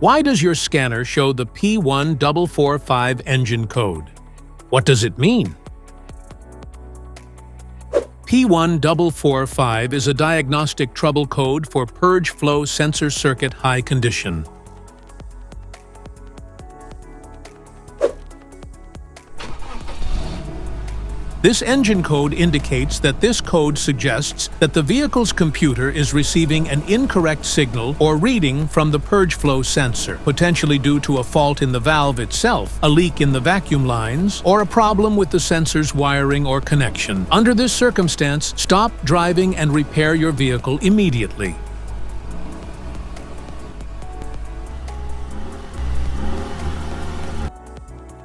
Why does your scanner show the P1445 engine code? What does it mean? P1445 is a diagnostic trouble code for purge flow sensor circuit high condition. This engine code indicates that this code suggests that the vehicle's computer is receiving an incorrect signal or reading from the purge flow sensor, potentially due to a fault in the valve itself, a leak in the vacuum lines, or a problem with the sensor's wiring or connection. Under this circumstance, stop driving and repair your vehicle immediately.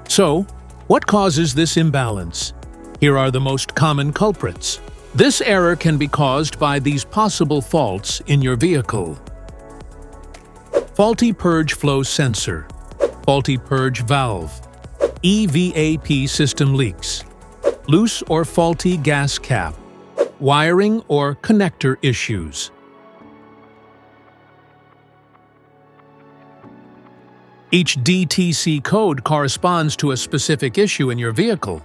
So, what causes this imbalance? Here are the most common culprits. This error can be caused by these possible faults in your vehicle. Faulty purge flow sensor, faulty purge valve, EVAP system leaks, loose or faulty gas cap, wiring or connector issues. Each DTC code corresponds to a specific issue in your vehicle.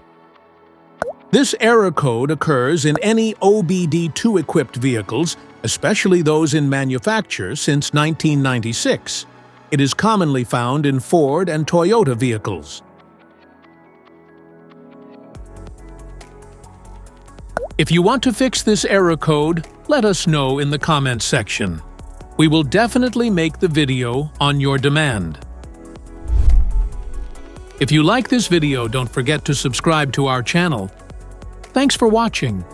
This error code occurs in any OBD2-equipped vehicles, especially those in manufacture since 1996. It is commonly found in Ford and Toyota vehicles. If you want to fix this error code, let us know in the comments section. We will definitely make the video on your demand. If you like this video, don't forget to subscribe to our channel. Thanks for watching.